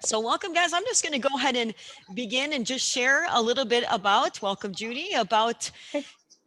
So welcome guys. I'm just going to go ahead and begin and just share a little bit about, welcome Judy, about,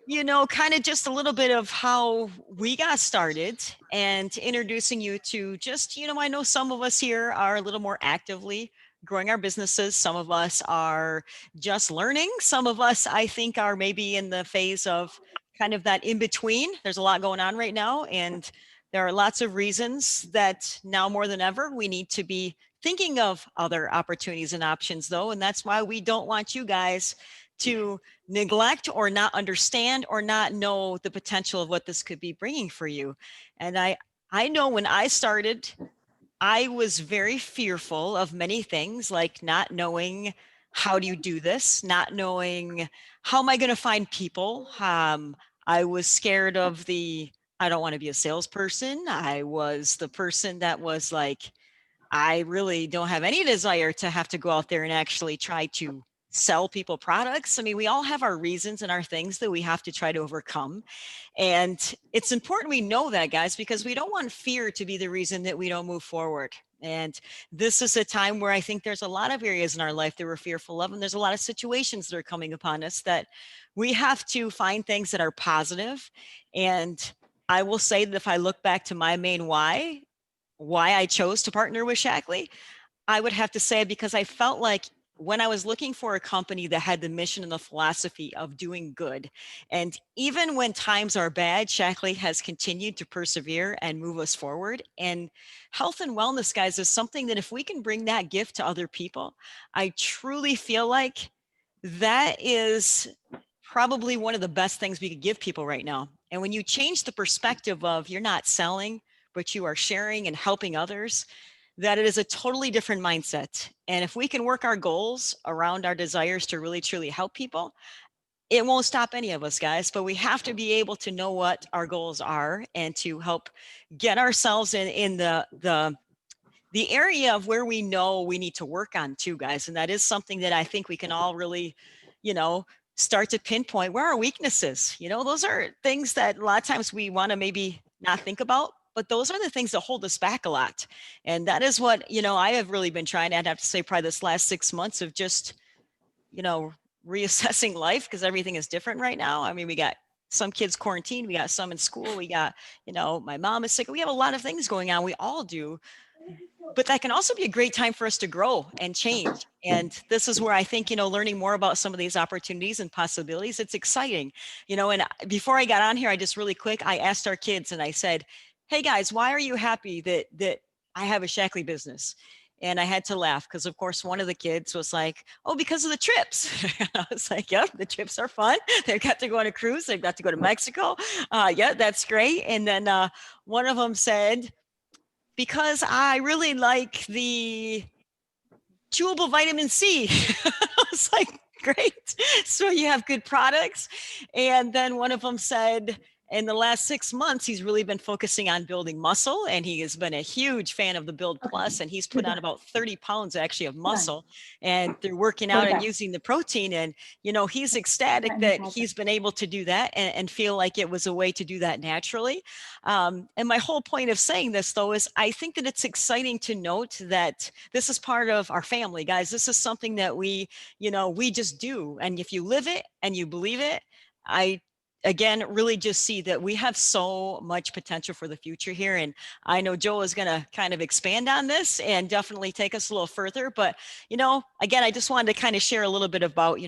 kind of just a little bit of how we got started and introducing you to just, I know some of us here are a little more actively growing our businesses. Some of us are just learning. Some of us, I think, are maybe in the phase of kind of that in between. There's a lot going on right now, and there are lots of reasons that now more than ever, we need to be thinking of other opportunities and options, though. And that's why we don't want you guys to neglect or not understand or not know the potential of what this could be bringing for you. And I know when I started, I was very fearful of many things, like not knowing how do you do this, not knowing how am I going to find people. I was scared of I don't want to be a salesperson. I was the person that was like, I really don't have any desire to have to go out there and actually try to sell people products. I mean, we all have our reasons and our things that we have to try to overcome. And it's important we know that, guys, because we don't want fear to be the reason that we don't move forward. And this is a time where I think there's a lot of areas in our life that we're fearful of. And there's a lot of situations that are coming upon us that we have to find things that are positive. And I will say that if I look back to my main why I chose to partner with Shackley, I would have to say because I felt like when I was looking for a company that had the mission and the philosophy of doing good, and even when times are bad, Shackley has continued to persevere and move us forward. And health and wellness, guys, is something that if we can bring that gift to other people, I truly feel like that is probably one of the best things we could give people right now. And when you change the perspective of you're not selling, but you are sharing and helping others, that it is a totally different mindset. And if we can work our goals around our desires to really truly help people, it won't stop any of us, guys, but we have to be able to know what our goals are and to help get ourselves in the area of where we know we need to work on too, guys. And that is something that I think we can all really, you know, start to pinpoint where our weaknesses, those are things that a lot of times we want to maybe not think about, but those are the things that hold us back a lot. And that is what, I have really been trying to, I'd have to say probably this last 6 months of just, reassessing life, because everything is different right now. I mean, we got some kids quarantined, we got some in school, we got, my mom is sick. We have a lot of things going on. We all do. But that can also be a great time for us to grow and change. And this is where I think, learning more about some of these opportunities and possibilities, it's exciting, and before I got on here, I just really quick, I asked our kids and I said, hey guys, why are you happy that I have a Shackley business? And I had to laugh because, of course, one of the kids was like, oh, because of the trips. I was like, yep, the trips are fun. They've got to go on a cruise. They've got to go to Mexico. Yeah, that's great. And then one of them said, because I really like the chewable vitamin C. I was like, great. So you have good products. And then one of them said, in the last 6 months, he's really been focusing on building muscle, and he has been a huge fan of the Build Plus, and he's put on about 30 pounds actually of muscle, and through working out and using the protein. And, he's ecstatic that he's been able to do that and feel like it was a way to do that naturally. And my whole point of saying this, though, is I think that it's exciting to note that this is part of our family, guys. This is something that we just do. And if you live it and you believe it, I again, really just see that we have so much potential for the future here. And I know Joel is going to kind of expand on this and definitely take us a little further. But, again, I just wanted to kind of share a little bit about,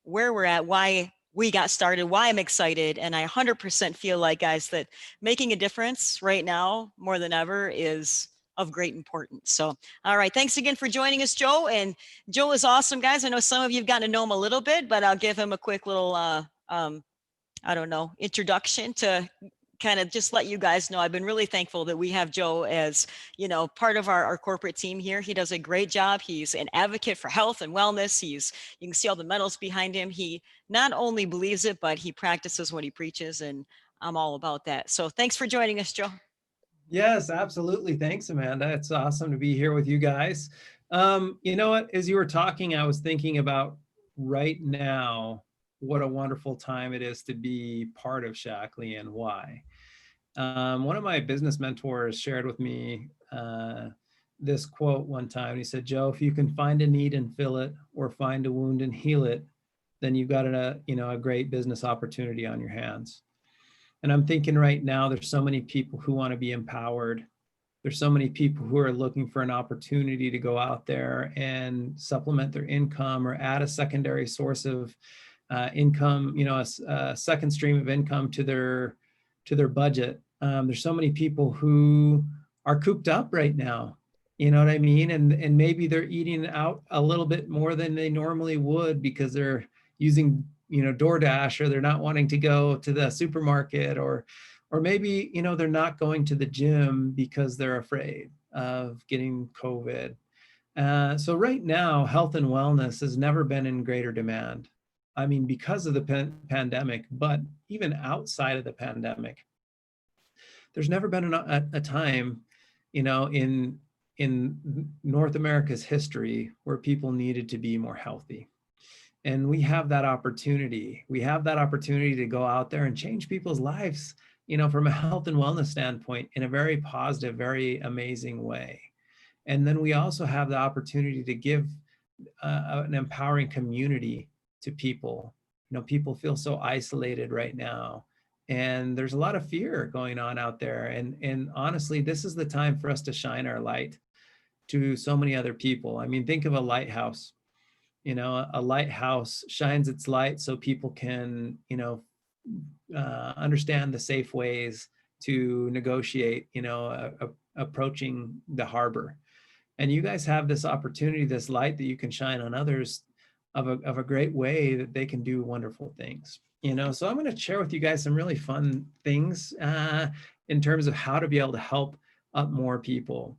where we're at, why we got started, why I'm excited. And I 100% feel like, guys, that making a difference right now more than ever is of great importance. So, all right. Thanks again for joining us, Joe. And Joe is awesome, guys. I know some of you have gotten to know him a little bit, but I'll give him a quick little, introduction to kind of just let you guys know. I've been really thankful that we have Joe as, part of our corporate team here. He does a great job. He's an advocate for health and wellness. You can see all the medals behind him. He not only believes it, but he practices what he preaches. And I'm all about that. So thanks for joining us, Joe. Yes, absolutely. Thanks, Amanda. It's awesome to be here with you guys. You know what? As you were talking, I was thinking about right now, what a wonderful time it is to be part of Shackley and why. One of my business mentors shared with me this quote one time. He said, Joe, if you can find a need and fill it, or find a wound and heal it, then you've got a great business opportunity on your hands. And I'm thinking right now, there's so many people who want to be empowered. There's so many people who are looking for an opportunity to go out there and supplement their income, or add a secondary source of income, a second stream of income to their budget. There's so many people who are cooped up right now. You know what I mean? And maybe they're eating out a little bit more than they normally would because they're using, DoorDash, or they're not wanting to go to the supermarket, or maybe, they're not going to the gym because they're afraid of getting COVID. So right now, health and wellness has never been in greater demand. I mean, because of the pandemic, but even outside of the pandemic, there's never been a time, in North America's history where people needed to be more healthy. And we have that opportunity. We have that opportunity to go out there and change people's lives, from a health and wellness standpoint, in a very positive, very amazing way. And then we also have the opportunity to give an empowering community to people. People feel so isolated right now, and there's a lot of fear going on out there. And honestly, this is the time for us to shine our light to so many other people. I mean, think of a lighthouse. A lighthouse shines its light so people can, understand the safe ways to negotiate, approaching the harbor. And you guys have this opportunity, this light that you can shine on others of a great way that they can do wonderful things. So I'm going to share with you guys some really fun things in terms of how to be able to help up more people,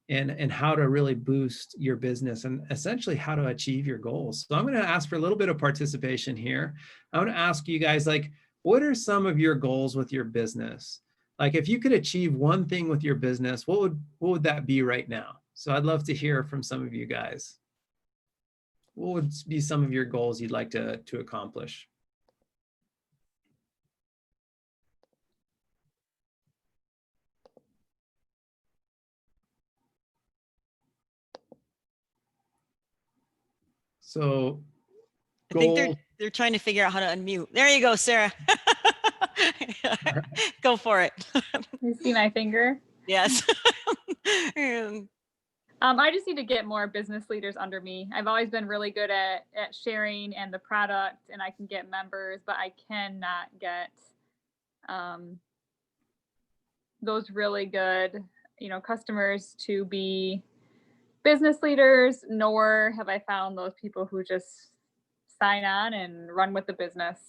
and how to really boost your business, and essentially how to achieve your goals. So I'm going to ask for a little bit of participation here. I want to ask you guys, like, what are some of your goals with your business? Like, if you could achieve one thing with your business, what would that be right now? So I'd love to hear from some of you guys. What would be some of your goals you'd like to accomplish? So I think goal. they're trying to figure out how to unmute. There you go, Sarah. Go for it. You see my finger? Yes. I just need to get more business leaders under me. I've always been really good at sharing and the product, and I can get members, but I cannot get those really good, customers to be business leaders, nor have I found those people who just sign on and run with the business.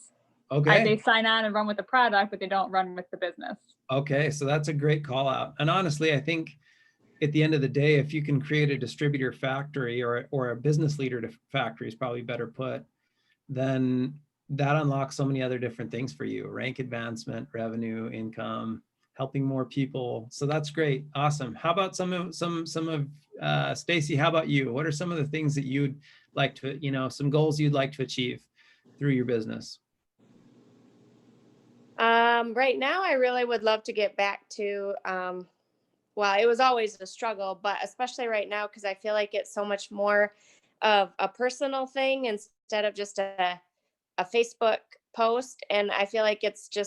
Okay. They sign on and run with the product, but they don't run with the business. Okay, so that's a great call out. And honestly, I think at the end of the day, if you can create a distributor factory, or a business leader to factory is probably better put, then that unlocks so many other different things for you: rank advancement, revenue, income, helping more people. So that's great. Awesome. How about some of Stacy, how about you? What are some of the things that you'd like to, some goals you'd like to achieve through your business? Right now, I really would love to get back to, well, it was always a struggle, but especially right now, because I feel like it's so much more of a personal thing instead of just a Facebook post. And I feel like it's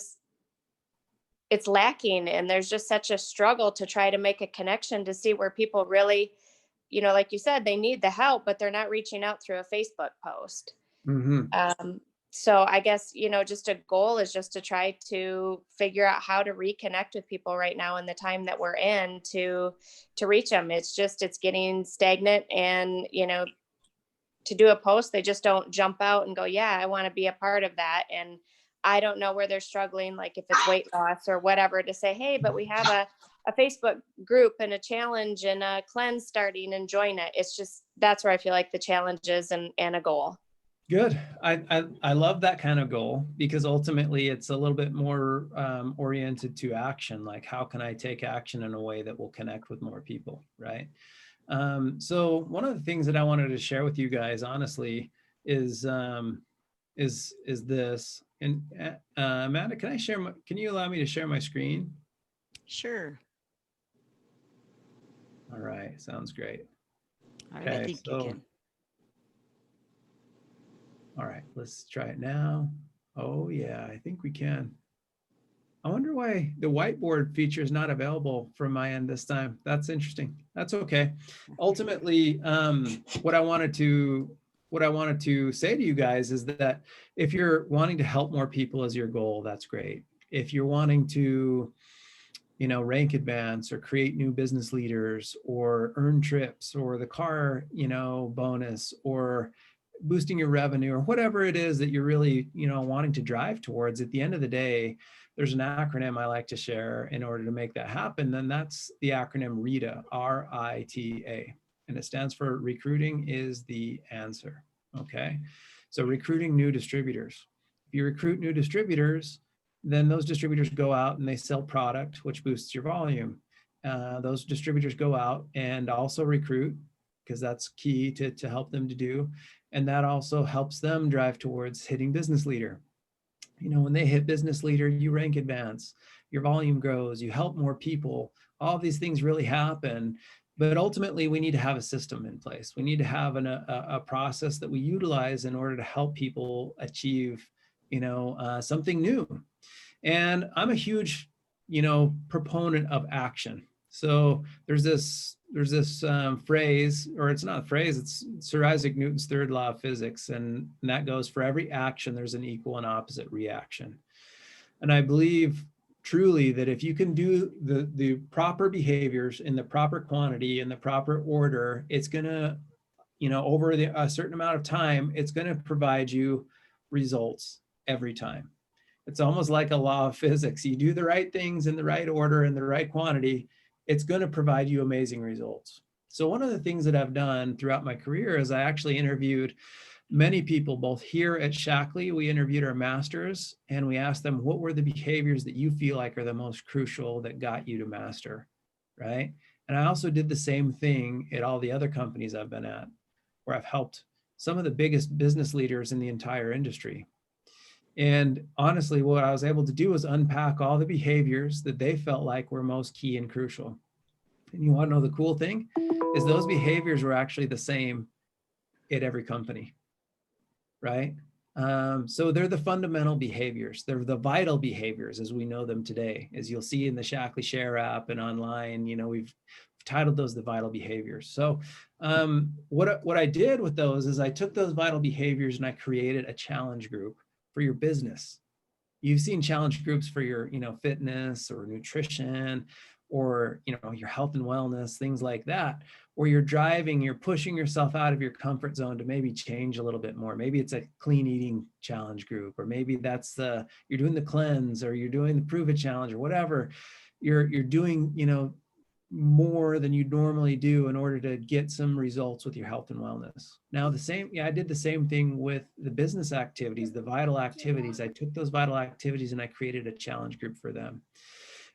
lacking. And there's just such a struggle to try to make a connection to see where people really, like you said, they need the help, but they're not reaching out through a Facebook post. Mm-hmm. So I guess, just a goal is just to try to figure out how to reconnect with people right now in the time that we're in to reach them. It's getting stagnant, and, to do a post, they just don't jump out and go, yeah, I want to be a part of that. And I don't know where they're struggling, like if it's weight loss or whatever, to say, hey, but we have a Facebook group and a challenge and a cleanse starting, and join it. It's just, that's where I feel like the challenge is, and a goal. Good. I love that kind of goal, because ultimately it's a little bit more oriented to action. Like, how can I take action in a way that will connect with more people, right? So one of the things that I wanted to share with you guys, honestly, is this. And Amanda, can you allow me to share my screen? Sure. All right, sounds great. All right, I Okay, think you so, can. all right, let's try it now. Oh yeah, I think we can. I wonder why the whiteboard feature is not available from my end this time. That's interesting. That's okay. Ultimately, what I wanted to say to you guys is that if you're wanting to help more people as your goal, that's great. If you're wanting to, rank advance or create new business leaders or earn trips or the car, bonus or boosting your revenue or whatever it is that you're really, wanting to drive towards, at the end of the day, there's an acronym I like to share in order to make that happen. Then that's the acronym RITA, RITA. And it stands for recruiting is the answer. Okay. So recruiting new distributors. If you recruit new distributors, then those distributors go out and they sell product, which boosts your volume. Those distributors go out and also recruit, because that's key to help them to do. And that also helps them drive towards hitting business leader. When they hit business leader, you rank advance, your volume grows, you help more people. All these things really happen. But ultimately, we need to have a system in place. We need to have a process that we utilize in order to help people achieve, something new. And I'm a huge, proponent of action. So there's this phrase, or it's not a phrase, it's Sir Isaac Newton's third law of physics. And that goes, for every action, there's an equal and opposite reaction. And I believe truly that if you can do the proper behaviors in the proper quantity, in the proper order, it's going to, over a certain amount of time, it's going to provide you results every time. It's almost like a law of physics. You do the right things in the right order, in the right quantity, it's going to provide you amazing results. So one of the things that I've done throughout my career is I actually interviewed many people, both here at Shackley. We interviewed our masters and we asked them, what were the behaviors that you feel like are the most crucial that got you to master, right? And I also did the same thing at all the other companies I've been at, where I've helped some of the biggest business leaders in the entire industry. And honestly, what I was able to do was unpack all the behaviors that they felt like were most key and crucial. And you want to know the cool thing is those behaviors were actually the same at every company, right? So they're the fundamental behaviors. They're the vital behaviors as we know them today. As you'll see in the Shackley Share app and online, we've titled those the vital behaviors. So what I did with those is I took those vital behaviors and I created a challenge group for your business. You've seen challenge groups for your, fitness or nutrition or, your health and wellness, things like that, where you're pushing yourself out of your comfort zone to maybe change a little bit more. Maybe it's a clean eating challenge group, or maybe that's you're doing the cleanse, or you're doing the prove it challenge, or whatever. You're doing, more than you normally do in order to get some results with your health and wellness. Now I did the same thing with the business activities, the vital activities. I took those vital activities and I created a challenge group for them.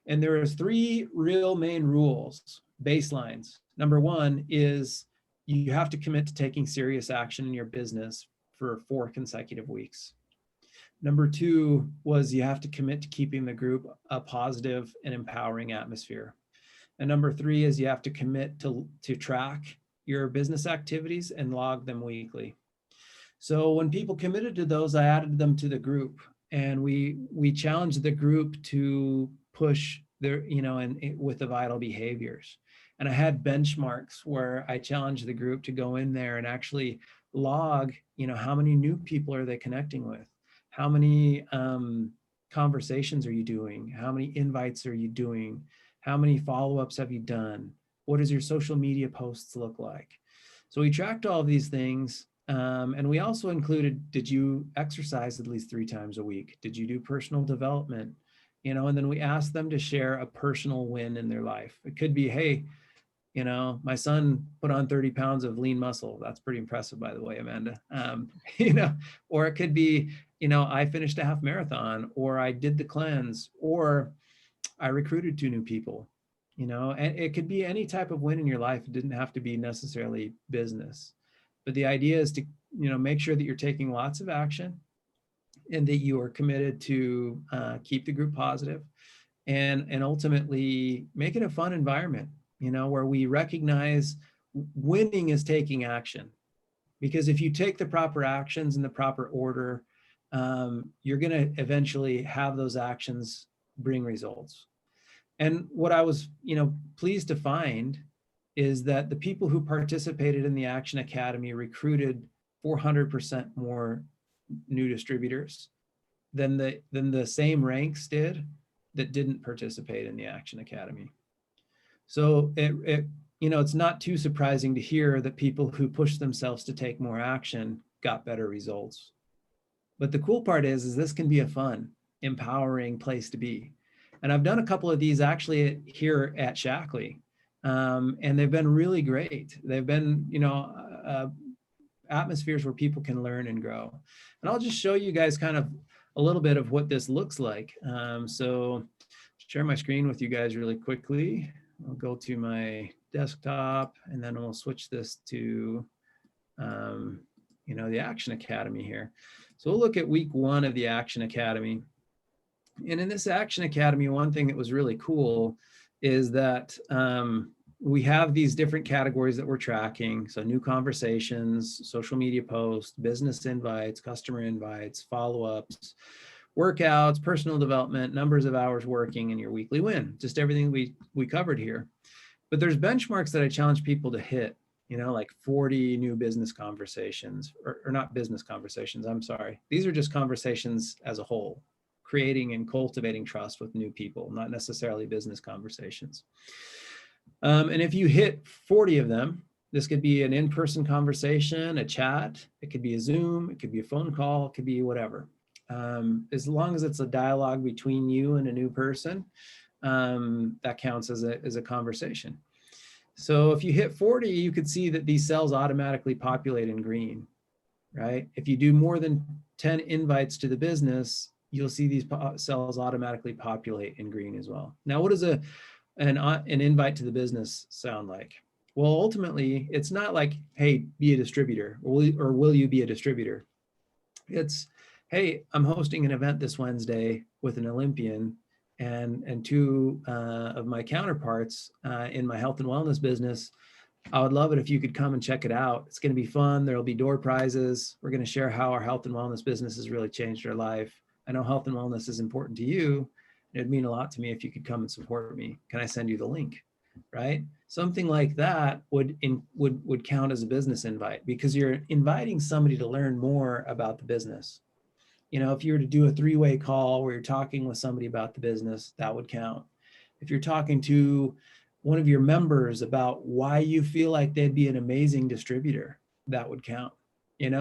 And there are 3 real main rules, baselines. Number 1 is you have to commit to taking serious action in your business for 4 consecutive weeks. Number 2 was you have to commit to keeping the group a positive and empowering atmosphere. And number 3 is you have to commit to track your business activities and log them weekly. So when people committed to those, I added them to the group, and we challenged the group to push their, and with the vital behaviors. And I had benchmarks where I challenged the group to go in there and actually log, how many new people are they connecting with? How many conversations are you doing? How many invites are you doing? How many follow-ups have you done? What does your social media posts look like? So we tracked all of these things. And we also included, did you exercise at least 3 times a week? Did you do personal development? And then we asked them to share a personal win in their life. It could be, hey, my son put on 30 pounds of lean muscle. That's pretty impressive, by the way, Amanda. Or it could be, I finished a half marathon, or I did the cleanse, or I recruited 2 new people, and it could be any type of win in your life. It didn't have to be necessarily business, but the idea is to, make sure that you're taking lots of action and that you are committed to keep the group positive and ultimately make it a fun environment. where we recognize winning is taking action. Because if you take the proper actions in the proper order, you're going to eventually have those actions bring results. And what I was, pleased to find is that the people who participated in the Action Academy recruited 400% more new distributors than the same ranks did that didn't participate in the Action Academy. So it's not too surprising to hear that people who pushed themselves to take more action got better results. But the cool part is this can be a fun, empowering place to be. And I've done a couple of these actually here at Shackley, and they've been really great. They've been, atmospheres where people can learn and grow. And I'll just show you guys kind of a little bit of what this looks like. So share my screen with you guys really quickly. I'll go to my desktop, and then we'll switch this to, the Action Academy here. So we'll look at week 1 of the Action Academy. And in this Action Academy, one thing that was really cool is that we have these different categories that we're tracking. So new conversations, social media posts, business invites, customer invites, follow-ups, workouts, personal development, numbers of hours working, and your weekly win, just everything we covered here. But there's benchmarks that I challenge people to hit, like 40 new business conversations, or not business conversations, I'm sorry. These are just conversations as a whole, creating and cultivating trust with new people, not necessarily business conversations. And if you hit 40 of them, this could be an in-person conversation, a chat, it could be a Zoom, it could be a phone call, it could be whatever. As long as it's a dialogue between you and a new person, that counts as a conversation. So if you hit 40, you could see that these cells automatically populate in green, right? If you do more than 10 invites to the business, you'll see these cells automatically populate in green as well. Now, what does an invite to the business sound like? Well, ultimately, it's not like, hey, be a distributor, or will you be a distributor? It's, hey, I'm hosting an event this Wednesday with an Olympian, and 2 of my counterparts in my health and wellness business. I would love it if you could come and check it out. It's going to be fun. There'll be door prizes. We're going to share how our health and wellness business has really changed our life. I know health and wellness is important to you. It'd mean a lot to me if you could come and support me. Can I send you the link? Right? Something like that would count as a business invite, because you're inviting somebody to learn more about the business. If you were to do a 3-way call where you're talking with somebody about the business, that would count. If you're talking to one of your members about why you feel like they'd be an amazing distributor, that would count.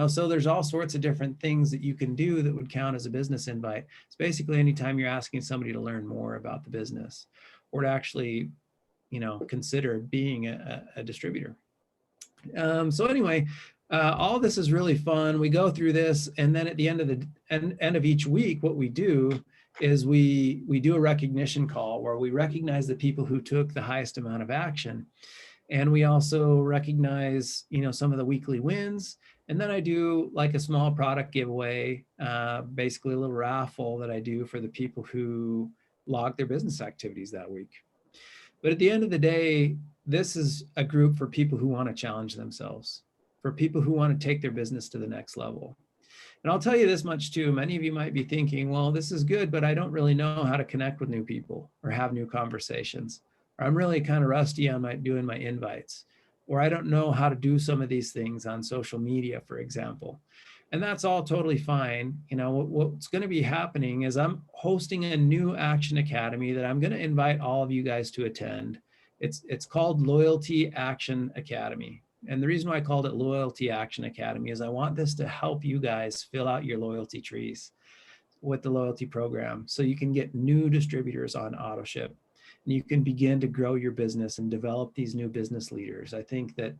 So there's all sorts of different things that you can do that would count as a business invite. It's basically anytime you're asking somebody to learn more about the business, or to actually, consider being a distributor. So anyway, all this is really fun. We go through this, and then at the end of each week, what we do is we do a recognition call where we recognize the people who took the highest amount of action. And we also recognize, some of the weekly wins. And then I do like a small product giveaway, basically a little raffle that I do for the people who log their business activities that week. But at the end of the day, this is a group for people who want to challenge themselves, for people who want to take their business to the next level. And I'll tell you this much too, many of you might be thinking, well, this is good, but I don't really know how to connect with new people or have new conversations. Or I'm really kind of rusty on doing my invites, or I don't know how to do some of these things on social media, for example. And that's all totally fine. What's going to be happening is I'm hosting a new Action Academy that I'm going to invite all of you guys to attend. It's called Loyalty Action Academy. And the reason why I called it Loyalty Action Academy is I want this to help you guys fill out your loyalty trees with the loyalty program, so you can get new distributors on auto ship. And you can begin to grow your business and develop these new business leaders. I think that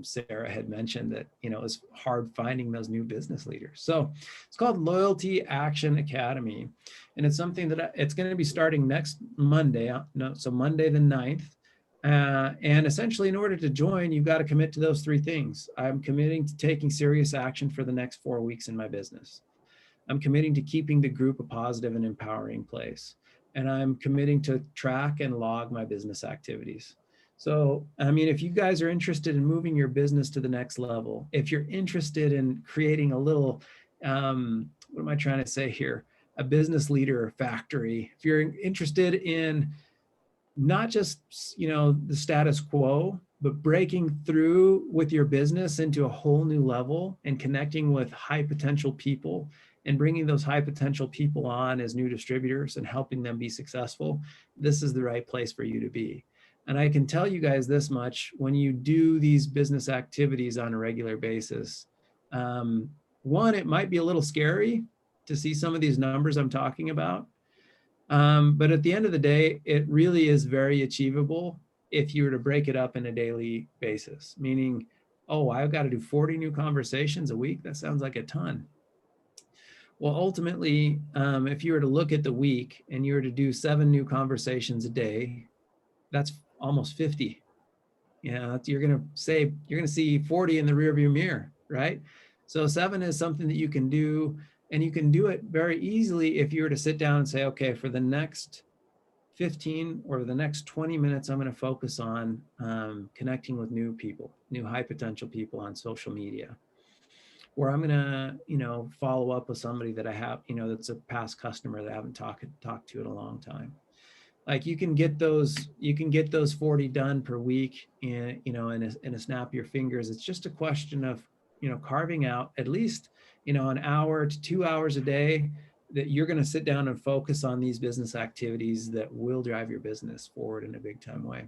Sarah had mentioned that, it was hard finding those new business leaders. So it's called Loyalty Action Academy. And it's something that it's going to be starting next Monday. So Monday the 9th. And essentially, in order to join, you've got to commit to those 3 things. I'm committing to taking serious action for the next 4 weeks in my business. I'm committing to keeping the group a positive and empowering place. And I'm committing to track and log my business activities. So, I mean, if you guys are interested in moving your business to the next level, if you're interested in creating a little, what am I trying to say here? A business leader factory. If you're interested in not just, the status quo, but breaking through with your business into a whole new level and connecting with high potential people and bringing those high potential people on as new distributors and helping them be successful, this is the right place for you to be. And I can tell you guys this much: when you do these business activities on a regular basis, one, it might be a little scary to see some of these numbers I'm talking about. But at the end of the day, it really is very achievable if you were to break it up in a daily basis, meaning, oh, I've got to do 40 new conversations a week. That sounds like a ton. Well, ultimately, if you were to look at the week and you were to do 7 new conversations a day, that's almost 50. You're going to see 40 in the rearview mirror, right? So 7 is something that you can do, and you can do it very easily if you were to sit down and say, okay, for the next 15 or the next 20 minutes, I'm going to focus on connecting with new people, new high potential people on social media. Or I'm going to, follow up with somebody that I have, that's a past customer that I haven't talked to in a long time. Like you can get those 40 done per week in a snap of your fingers. It's just a question of, carving out at least, an hour to 2 hours a day that you're going to sit down and focus on these business activities that will drive your business forward in a big time way.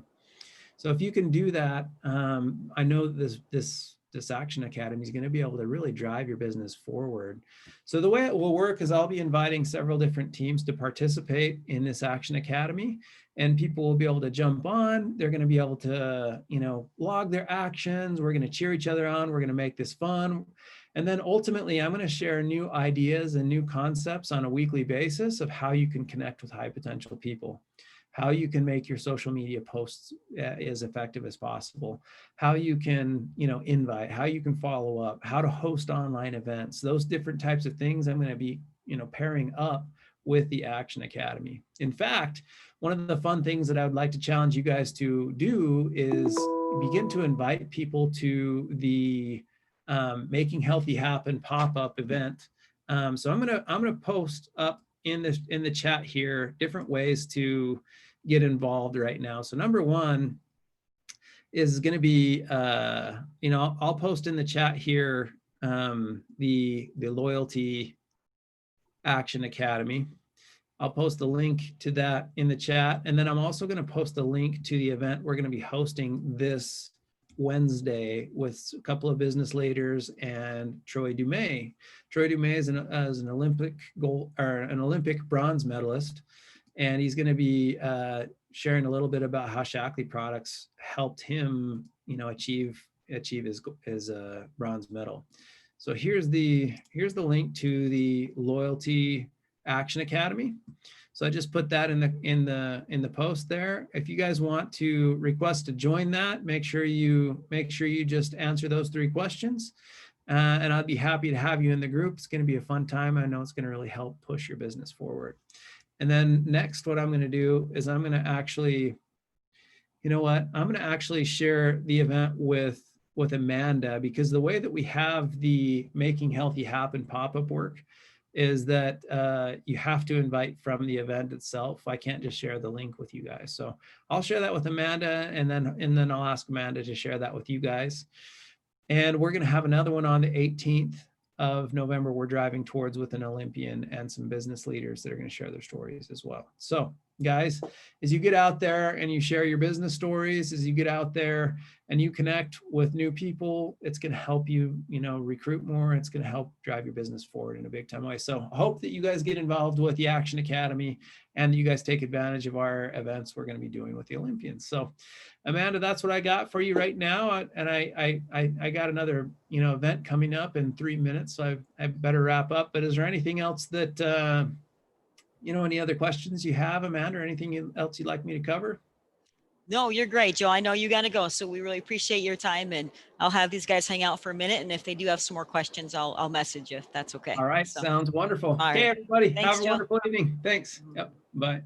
So if you can do that, I know this Action Academy is going to be able to really drive your business forward. So the way it will work is I'll be inviting several different teams to participate in this Action Academy, and people will be able to jump on. They're going to be able to, log their actions. We're going to cheer each other on. We're going to make this fun. And then ultimately, I'm going to share new ideas and new concepts on a weekly basis of how you can connect with high potential people, how you can make your social media posts as effective as possible, how you can, invite, how you can follow up, how to host online events, those different types of things I'm going to be, pairing up with the Action Academy. In fact, one of the fun things that I would like to challenge you guys to do is begin to invite people to the Making Healthy Happen pop-up event. So I'm gonna post up in the chat here different ways to get involved right now. So number one is going to be I'll post in the chat here the Loyalty Action Academy. I'll post a link to that in the chat, and then I'm also going to post a link to the event we're going to be hosting this Wednesday with a couple of business leaders and Troy Dumais. Troy Dumais is an Olympic bronze medalist, and he's going to be sharing a little bit about how Shaklee products helped him, achieve his bronze medal. So here's the link to the Loyalty Action Academy. So I just put that in the post there. If you guys want to request to join that, make sure you just answer those 3 questions, and I'd be happy to have you in the group. It's going to be a fun time. I know it's going to really help push your business forward. And then next, what I'm going to do is I'm going to actually, I'm going to actually share the event with Amanda, because the way that we have the Making Healthy Happen pop-up work is that you have to invite from the event itself. I can't just share the link with you guys. So I'll share that with Amanda, and then I'll ask Amanda to share that with you guys. And we're going to have another one on the 18th of November. We're driving towards with an Olympian and some business leaders that are going to share their stories as well. So guys, as you get out there and you share your business stories, as you get out there and you connect with new people, it's going to help you, recruit more. It's going to help drive your business forward in a big time way. So I hope that you guys get involved with the Action Academy and you guys take advantage of our events we're going to be doing with the Olympians. So Amanda, that's what I got for you right now. And I got another, event coming up in 3 minutes, so I better wrap up. But is there anything else that, any other questions you have, Amanda, or anything else you'd like me to cover? No, you're great, Joe. I know you got to go. So we really appreciate your time, and I'll have these guys hang out for a minute. And if they do have some more questions, I'll message you if that's okay. All right. So, Sounds wonderful. all Okay, right. everybody. Thanks, have a Joe. wonderful evening. Thanks. Yep. Bye.